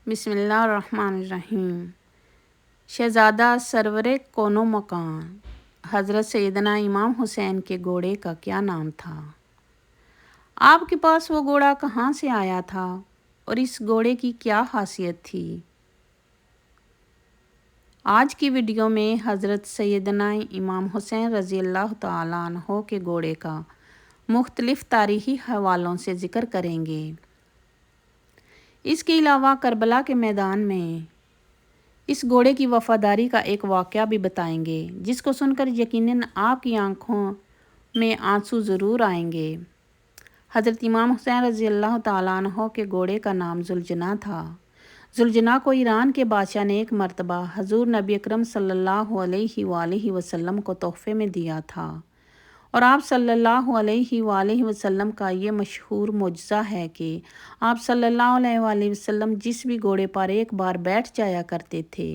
بسم اللہ الرحمن الرحیم۔ شہزادہ سرور کونو مکان حضرت سیدنا امام حسین کے گھوڑے کا کیا نام تھا؟ آپ کے پاس وہ گھوڑا کہاں سے آیا تھا اور اس گھوڑے کی کیا خاصیت تھی؟ آج کی ویڈیو میں حضرت سیدنا امام حسین رضی اللہ تعالیٰ عنہ کے گھوڑے کا مختلف تاریخی حوالوں سے ذکر کریں گے۔ اس کے علاوہ کربلا کے میدان میں اس گھوڑے کی وفاداری کا ایک واقعہ بھی بتائیں گے، جس کو سن کر یقیناً آپ کی آنکھوں میں آنسو ضرور آئیں گے۔ حضرت امام حسین رضی اللہ تعالیٰ عنہ کے گھوڑے کا نام ذوالجناح تھا۔ ذوالجناح کو ایران کے بادشاہ نے ایک مرتبہ حضور نبی اکرم صلی اللہ علیہ وآلہ وسلم کو تحفے میں دیا تھا، اور آپ صلی اللہ علیہ وآلہ وسلم کا یہ مشہور معجزہ ہے کہ آپ صلی اللہ علیہ وآلہ وسلم جس بھی گھوڑے پر ایک بار بیٹھ جایا کرتے تھے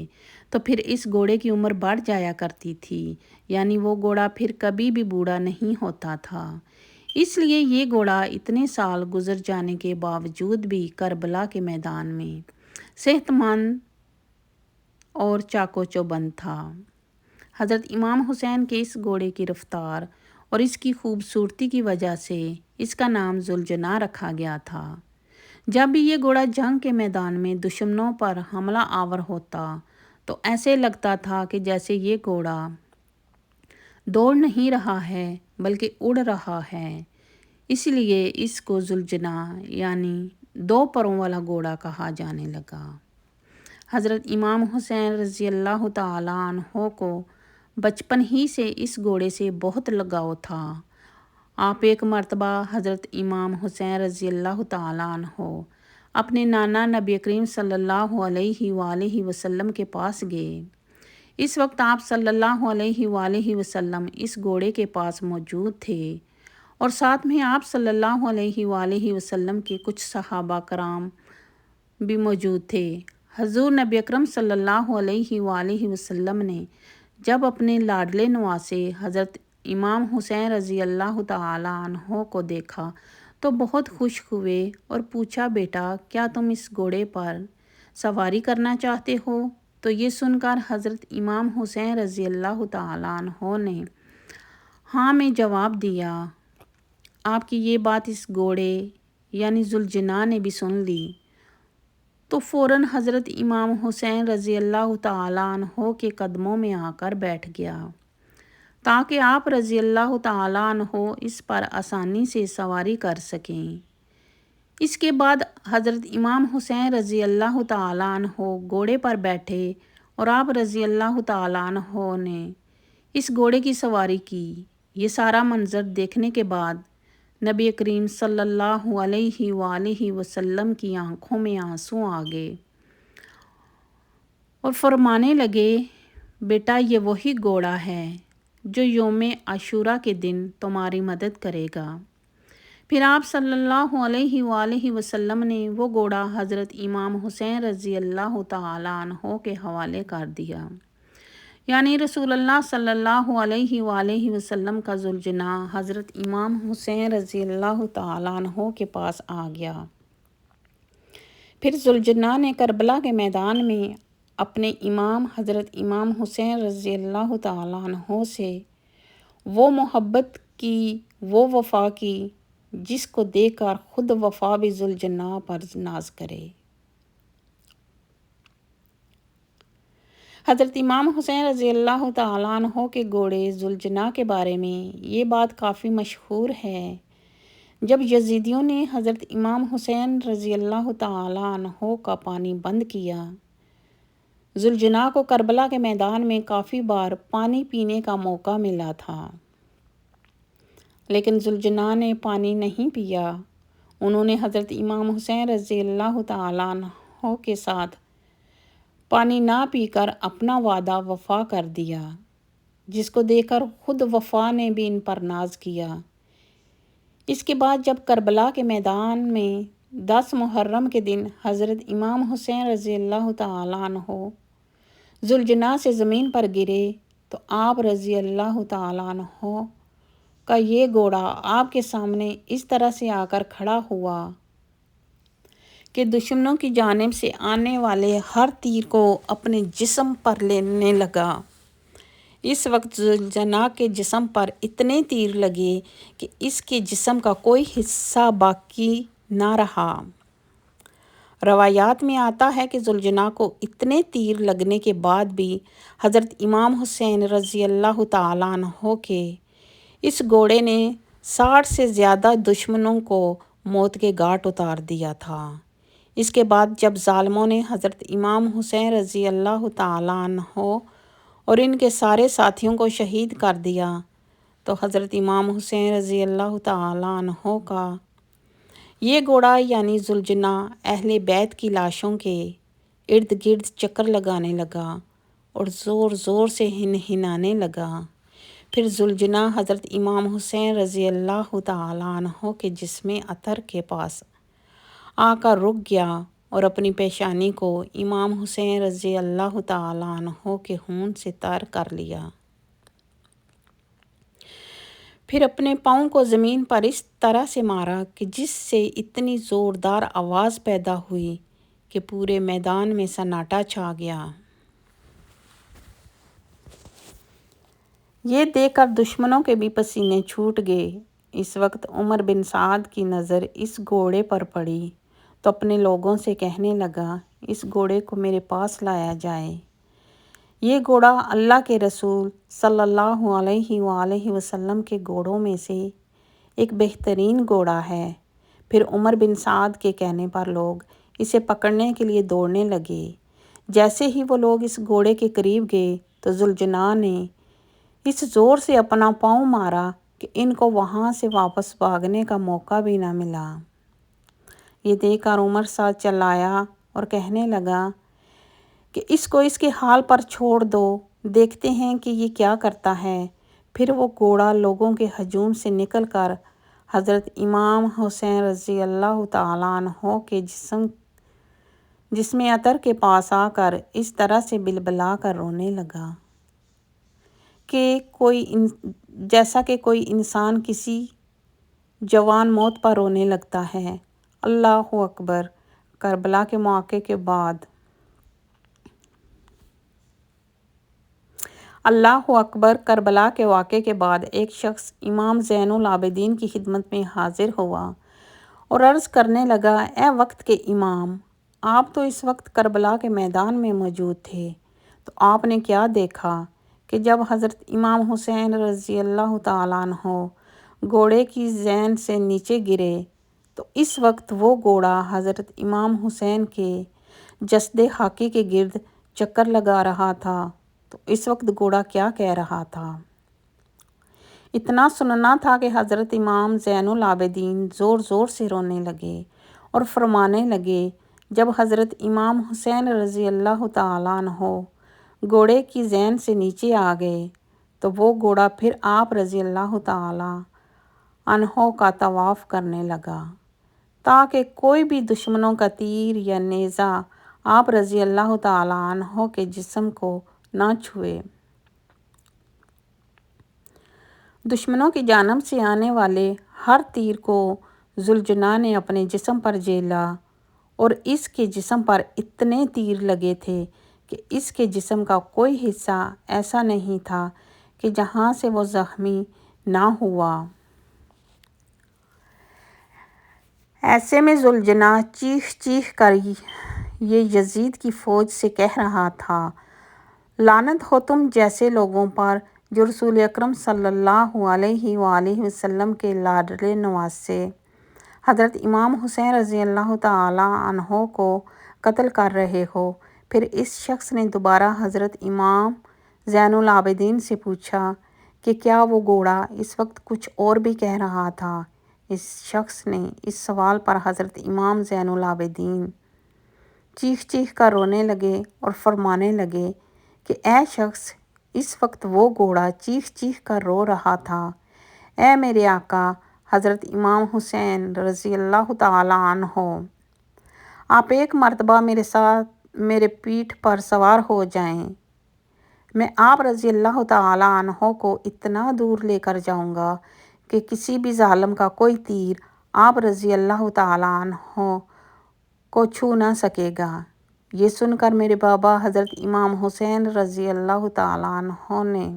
تو پھر اس گھوڑے کی عمر بڑھ جایا کرتی تھی، یعنی وہ گھوڑا پھر کبھی بھی بوڑھا نہیں ہوتا تھا۔ اس لیے یہ گھوڑا اتنے سال گزر جانے کے باوجود بھی کربلا کے میدان میں صحت مند اور چاق و چوبند تھا۔ حضرت امام حسین کے اس گھوڑے کی رفتار اور اس کی خوبصورتی کی وجہ سے اس کا نام ذوالجناح رکھا گیا تھا۔ جب بھی یہ گھوڑا جنگ کے میدان میں دشمنوں پر حملہ آور ہوتا تو ایسے لگتا تھا کہ جیسے یہ گھوڑا دوڑ نہیں رہا ہے بلکہ اڑ رہا ہے، اس لیے اس کو ذوالجناح یعنی دو پروں والا گھوڑا کہا جانے لگا۔ حضرت امام حسین رضی اللہ تعالیٰ عنہ کو بچپن ہی سے اس گھوڑے سے بہت لگاؤ تھا۔ آپ ایک مرتبہ حضرت امام حسین رضی اللہ تعالیٰ عنہ اپنے نانا نبی کریم صلی اللہ علیہ وآلہ وسلم کے پاس گئے۔ اس وقت آپ صلی اللہ علیہ وآلہ وسلم اس گھوڑے کے پاس موجود تھے، اور ساتھ میں آپ صلی اللہ علیہ وآلہ وسلم کے کچھ صحابہ کرام بھی موجود تھے۔ حضور نبی اکرم صلی اللہ علیہ وآلہ وسلم نے جب اپنے لاڈلے نواسے حضرت امام حسین رضی اللہ تعالیٰ عنہ کو دیکھا تو بہت خوش ہوئے اور پوچھا، بیٹا کیا تم اس گھوڑے پر سواری کرنا چاہتے ہو؟ تو یہ سن کر حضرت امام حسین رضی اللہ تعالیٰ عنہ نے ہاں میں جواب دیا۔ آپ کی یہ بات اس گھوڑے یعنی ذوالجناح نے بھی سن لی تو فوراً حضرت امام حسین رضی اللہ تعالیٰ عنہ کے قدموں میں آ کر بیٹھ گیا تاکہ آپ رضی اللہ تعالیٰ عنہ اس پر آسانی سے سواری کر سکیں۔ اس کے بعد حضرت امام حسین رضی اللہ تعالیٰ عنہ گھوڑے پر بیٹھے اور آپ رضی اللہ تعالیٰ عنہ نے اس گھوڑے کی سواری کی۔ یہ سارا منظر دیکھنے کے بعد نبی کریم صلی اللہ علیہ وآلہ وسلم کی آنکھوں میں آنسو آ گئے اور فرمانے لگے، بیٹا یہ وہی گھوڑا ہے جو یوم عاشوراء کے دن تمہاری مدد کرے گا۔ پھر آپ صلی اللہ علیہ وآلہ وسلم نے وہ گھوڑا حضرت امام حسین رضی اللہ تعالیٰ عنہ کے حوالے کر دیا، یعنی رسول اللہ صلی اللہ علیہ وآلہ وسلم کا ذوالجناح حضرت امام حسین رضی اللہ تعالیٰ عنہ کے پاس آ گیا۔ پھر ذوالجناح نے کربلا کے میدان میں اپنے امام حضرت امام حسین رضی اللہ تعالیٰ عنہ سے وہ محبت کی، وہ وفا کی، جس کو دیکھ کر خود وفا بھی ذوالجناح پر ناز کرے۔ حضرت امام حسین رضی اللہ تعالیٰ عنہ کے گھوڑے ذوالجناح کے بارے میں یہ بات کافی مشہور ہے۔ جب یزیدیوں نے حضرت امام حسین رضی اللہ تعالیٰ عنہ کا پانی بند کیا، ذوالجناح کو کربلا کے میدان میں کافی بار پانی پینے کا موقع ملا تھا، لیکن ذوالجناح نے پانی نہیں پیا۔ انہوں نے حضرت امام حسین رضی اللہ تعالیٰ عنہ کے ساتھ پانی نہ پی کر اپنا وعدہ وفا کر دیا، جس کو دیکھ کر خود وفا نے بھی ان پر ناز کیا۔ اس کے بعد جب کربلا کے میدان میں 10 محرم کے دن حضرت امام حسین رضی اللہ تعالیٰ عنہ ذوالجناح سے زمین پر گرے تو آپ رضی اللہ تعالیٰ عنہ کا یہ گھوڑا آپ کے سامنے اس طرح سے آ کر کھڑا ہوا کہ دشمنوں کی جانب سے آنے والے ہر تیر کو اپنے جسم پر لینے لگا۔ اس وقت ذوالجناح کے جسم پر اتنے تیر لگے کہ اس کے جسم کا کوئی حصہ باقی نہ رہا۔ روایات میں آتا ہے کہ ذوالجناح کو اتنے تیر لگنے کے بعد بھی حضرت امام حسین رضی اللہ تعالیٰ عنہ کے اس گھوڑے نے 60 سے زیادہ دشمنوں کو موت کے گھاٹ اتار دیا تھا۔ اس کے بعد جب ظالموں نے حضرت امام حسین رضی اللہ تعالیٰ عنہ اور ان کے سارے ساتھیوں کو شہید کر دیا تو حضرت امام حسین رضی اللہ تعالیٰ عنہ کا یہ گھوڑا یعنی ذوالجناح اہل بیت کی لاشوں کے ارد گرد چکر لگانے لگا اور زور زور سے ہنہنانے لگا۔ پھر ذوالجناح حضرت امام حسین رضی اللہ تعالیٰ عنہ کے جسم اطہر کے پاس آ کر رک گیا اور اپنی پیشانی کو امام حسین رضی اللہ تعالیٰ عنہ کے خون سے تر کر لیا۔ پھر اپنے پاؤں کو زمین پر اس طرح سے مارا کہ جس سے اتنی زوردار آواز پیدا ہوئی کہ پورے میدان میں سناٹا چھا گیا۔ یہ دیکھ کر دشمنوں کے بھی پسینے چھوٹ گئے۔ اس وقت عمر بن سعد کی نظر اس گھوڑے پر پڑی تو اپنے لوگوں سے کہنے لگا، اس گھوڑے کو میرے پاس لایا جائے۔ یہ گھوڑا اللہ کے رسول صلی اللہ علیہ وآلہ وسلم کے گھوڑوں میں سے ایک بہترین گھوڑا ہے۔ پھر عمر بن سعد کے کہنے پر لوگ اسے پکڑنے کے لیے دوڑنے لگے۔ جیسے ہی وہ لوگ اس گھوڑے کے قریب گئے تو ذوالجناح نے اس زور سے اپنا پاؤں مارا کہ ان کو وہاں سے واپس بھاگنے کا موقع بھی نہ ملا۔ یہ دیکھ کر عمر سعد چلایا اور کہنے لگا کہ اس کو اس کے حال پر چھوڑ دو، دیکھتے ہیں کہ یہ کیا کرتا ہے۔ پھر وہ گھوڑا لوگوں کے ہجوم سے نکل کر حضرت امام حسین رضی اللہ تعالیٰ عنہ کے جسم اطہر کے پاس آ کر اس طرح سے بلبلا کر رونے لگا کہ جیسا کہ کوئی انسان کسی جوان موت پر رونے لگتا ہے۔ اللہ اکبر۔ کربلا کے واقعے کے بعد اللہ اکبر۔ کربلا کے واقعے کے بعد ایک شخص امام زین العابدین کی خدمت میں حاضر ہوا اور عرض کرنے لگا، اے وقت کے امام، آپ تو اس وقت کربلا کے میدان میں موجود تھے، تو آپ نے کیا دیکھا کہ جب حضرت امام حسین رضی اللہ تعالیٰ عنہ گھوڑے کی زین سے نیچے گرے تو اس وقت وہ گھوڑا حضرت امام حسین کے جسد خاکی کے گرد چکر لگا رہا تھا، تو اس وقت گھوڑا کیا کہہ رہا تھا؟ اتنا سننا تھا کہ حضرت امام زین العابدین زور زور سے رونے لگے اور فرمانے لگے، جب حضرت امام حسین رضی اللہ تعالیٰ عنہ گھوڑے کی زین سے نیچے آ گئے تو وہ گھوڑا پھر آپ رضی اللہ تعالیٰ عنہ کا طواف کرنے لگا تاکہ کوئی بھی دشمنوں کا تیر یا نیزہ آپ رضی اللہ تعالیٰ عنہ کے جسم کو نہ چھوئے۔ دشمنوں کی جانب سے آنے والے ہر تیر کو ذوالجناح نے اپنے جسم پر جھیلا اور اس کے جسم پر اتنے تیر لگے تھے کہ اس کے جسم کا کوئی حصہ ایسا نہیں تھا کہ جہاں سے وہ زخمی نہ ہوا۔ ایسے میں ذوالجناح چیخ چیخ کر یہ یزید کی فوج سے کہہ رہا تھا، لعنت ہو تم جیسے لوگوں پر جو رسول اکرم صلی اللہ علیہ وآلہ وسلم کے لاڈلے نواسے حضرت امام حسین رضی اللہ تعالیٰ عنہ کو قتل کر رہے ہو۔ پھر اس شخص نے دوبارہ حضرت امام زین العابدین سے پوچھا کہ کیا وہ گھوڑا اس وقت کچھ اور بھی کہہ رہا تھا؟ اس شخص نے اس سوال پر حضرت امام زین العابدین چیخ چیخ کر رونے لگے اور فرمانے لگے کہ اے شخص، اس وقت وہ گھوڑا چیخ چیخ کر رو رہا تھا، اے میرے آقا حضرت امام حسین رضی اللہ تعالیٰ عنہ، آپ ایک مرتبہ میرے ساتھ میرے پیٹھ پر سوار ہو جائیں، میں آپ رضی اللہ تعالیٰ عنہ کو اتنا دور لے کر جاؤں گا کہ کسی بھی ظالم کا کوئی تیر آپ رضی اللہ تعالیٰ عنہ کو چھو نہ سکے گا۔ یہ سن کر میرے بابا حضرت امام حسین رضی اللہ تعالیٰ عنہ نے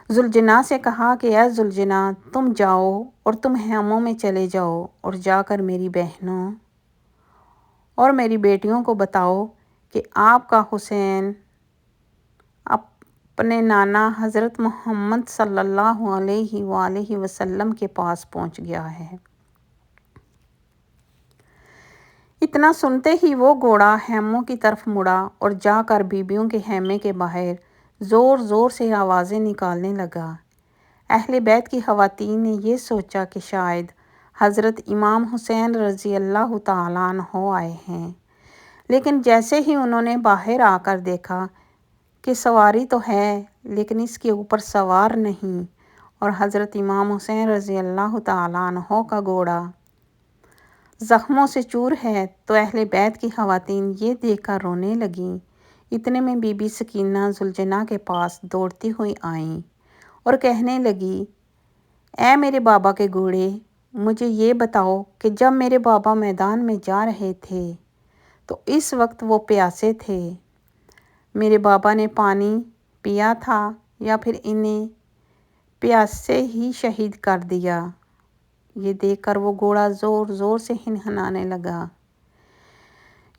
ذوالجناح سے کہا کہ اے ذوالجناح، تم جاؤ اور تم خیموں میں چلے جاؤ اور جا کر میری بہنوں اور میری بیٹیوں کو بتاؤ کہ آپ کا حسین اپنے نانا حضرت محمد صلی اللہ علیہ وآلہ وسلم کے پاس پہنچ گیا ہے۔ اتنا سنتے ہی وہ گھوڑا خیموں کی طرف مڑا اور جا کر بیبیوں کے خیمے کے باہر زور زور سے آوازیں نکالنے لگا۔ اہل بیت کی خواتین نے یہ سوچا کہ شاید حضرت امام حسین رضی اللہ تعالیٰ عنہ آئے ہیں، لیکن جیسے ہی انہوں نے باہر آ کر دیکھا کہ سواری تو ہے لیکن اس کے اوپر سوار نہیں اور حضرت امام حسین رضی اللہ تعالیٰ عنہ کا گھوڑا زخموں سے چور ہے، تو اہل بیت کی خواتین یہ دیکھ کر رونے لگیں۔ اتنے میں بی بی سکینہ ذوالجناح کے پاس دوڑتی ہوئی آئیں اور کہنے لگی، اے میرے بابا کے گھوڑے، مجھے یہ بتاؤ کہ جب میرے بابا میدان میں جا رہے تھے تو اس وقت وہ پیاسے تھے، میرے بابا نے پانی پیا تھا یا پھر انہیں پیاس سے ہی شہید کر دیا؟ یہ دیکھ کر وہ گھوڑا زور زور سے ہنہنانے لگا۔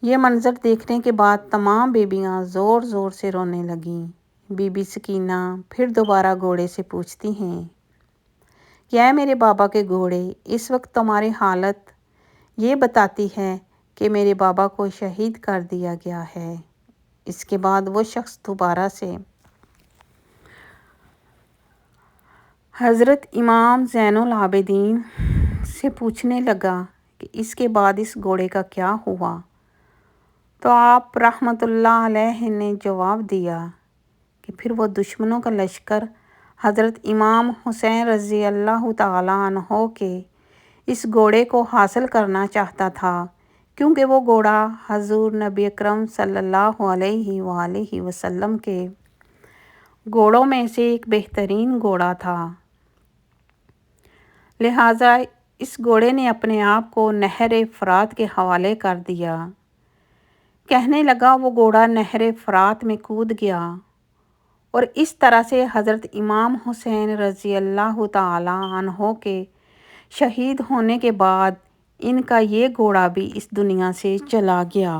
یہ منظر دیکھنے کے بعد تمام بیبیاں زور زور سے رونے لگیں۔ بی بی سکینہ پھر دوبارہ گھوڑے سے پوچھتی ہیں کہ اے میرے بابا کے گھوڑے، اس وقت تمہاری حالت یہ بتاتی ہے کہ میرے بابا کو شہید کر دیا گیا ہے۔ اس کے بعد وہ شخص دوبارہ سے حضرت امام زین العابدین سے پوچھنے لگا کہ اس کے بعد اس گھوڑے کا کیا ہوا؟ تو آپ رحمۃ اللہ علیہ نے جواب دیا کہ پھر وہ دشمنوں کا لشکر حضرت امام حسین رضی اللہ تعالیٰ عنہ کے اس گھوڑے کو حاصل کرنا چاہتا تھا، کیونکہ وہ گھوڑا حضور نبی اکرم صلی اللہ علیہ وآلہ وسلم کے گھوڑوں میں سے ایک بہترین گھوڑا تھا۔ لہٰذا اس گھوڑے نے اپنے آپ کو نہر فرات کے حوالے کر دیا۔ کہنے لگا وہ گھوڑا نہر فرات میں کود گیا اور اس طرح سے حضرت امام حسین رضی اللہ تعالیٰ عنہ کے شہید ہونے کے بعد ان کا یہ گھوڑا بھی اس دنیا سے چلا گیا۔